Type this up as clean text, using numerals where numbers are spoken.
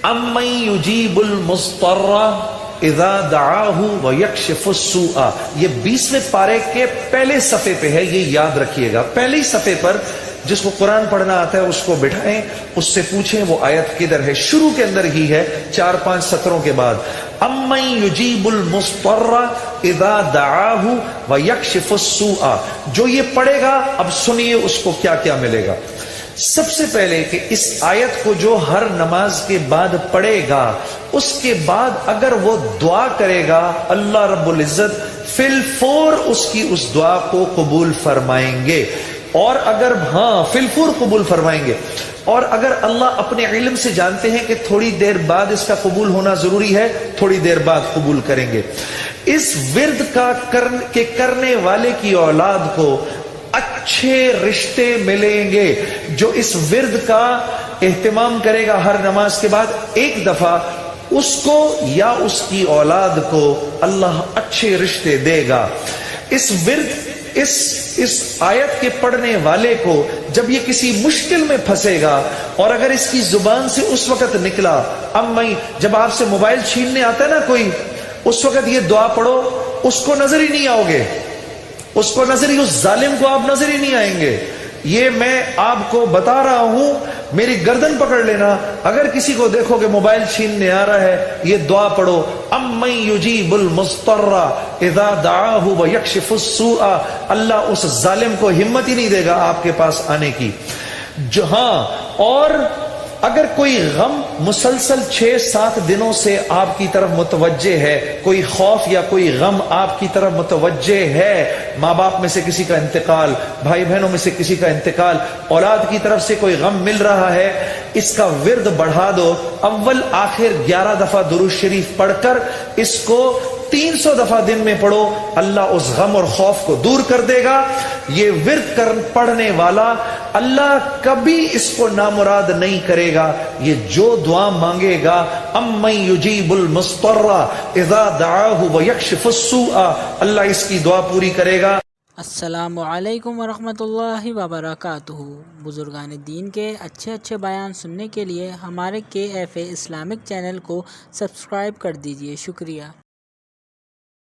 امن یجیب المضطر اذا دعاہ ویکشف السوء، یہ 20ویں پارے کے پہلے صفحے پہ ہے، یہ یاد رکھیے گا۔ پہلے ہی صفحے پر جس کو قرآن پڑھنا آتا ہے اس کو بٹھائیں، اس سے پوچھیں وہ آیت کدھر ہے۔ شروع کے اندر ہی ہے 4-5 سطروں کے بعد، امن یجیب المضطر اذا دعاہ ویکشف السوء۔ جو یہ پڑھے گا اب سنیے اس کو کیا کیا ملے گا۔ سب سے پہلے کہ اس آیت کو جو ہر نماز کے بعد پڑھے گا، اس کے بعد اگر وہ دعا کرے گا اللہ رب العزت فی الفور اس کی اس دعا کو قبول فرمائیں گے، اور اگر فی الفور قبول فرمائیں گے، اور اگر اللہ اپنے علم سے جانتے ہیں کہ تھوڑی دیر بعد اس کا قبول ہونا ضروری ہے، تھوڑی دیر بعد قبول کریں گے۔ اس ورد کا کرنے والے کی اولاد کو اچھے رشتے ملیں گے۔ جو اس ورد کا اہتمام کرے گا ہر نماز کے بعد ایک دفعہ، اس کو یا اس کی اولاد کو اللہ اچھے رشتے دے گا۔ اس ورد اس آیت کے پڑھنے والے کو جب یہ کسی مشکل میں پھنسے گا، اور اگر اس کی زبان سے اس وقت نکلا، جب آپ سے موبائل چھیننے آتا ہے نا کوئی، اس وقت یہ دعا پڑھو، اس کو نظر ہی نہیں آؤ گے، اس کو نظر ہی، اس ظالم کو آپ نظر ہی نہیں آئیں گے۔ یہ میں آپ کو بتا رہا ہوں، میری گردن پکڑ لینا، اگر کسی کو دیکھو کہ موبائل چھیننے آ رہا ہے، یہ دعا پڑھو، امن یجیب المضطر اذا دعاہ ویکشف السوء۔ اللہ اس ظالم کو ہمت ہی نہیں دے گا آپ کے پاس آنے کی۔ اور اگر کوئی غم مسلسل 6-7 دنوں سے آپ کی طرف متوجہ ہے، کوئی خوف یا کوئی غم آپ کی طرف متوجہ ہے، ماں باپ میں سے کسی کا انتقال، بھائی بہنوں میں سے کسی کا انتقال، اولاد کی طرف سے کوئی غم مل رہا ہے، اس کا ورد بڑھا دو۔ اول آخر 11 دفعہ درود شریف پڑھ کر اس کو 300 دفعہ دن میں پڑھو، اللہ اس غم اور خوف کو دور کر دے گا۔ یہ ورد پڑھنے والا اللہ کبھی اس کو نامراد نہیں کرے گا۔ یہ جو دعا مانگے گا، امن یجیب المضطر اذا دعاہ ویکشف السوء، اللہ اس کی دعا پوری کرے گا۔ السلام علیکم ورحمۃ اللہ وبرکاتہ۔ بزرگان دین کے اچھے بیان سننے کے لیے ہمارے KFA اسلامک چینل کو سبسکرائب کر دیجیے، شکریہ۔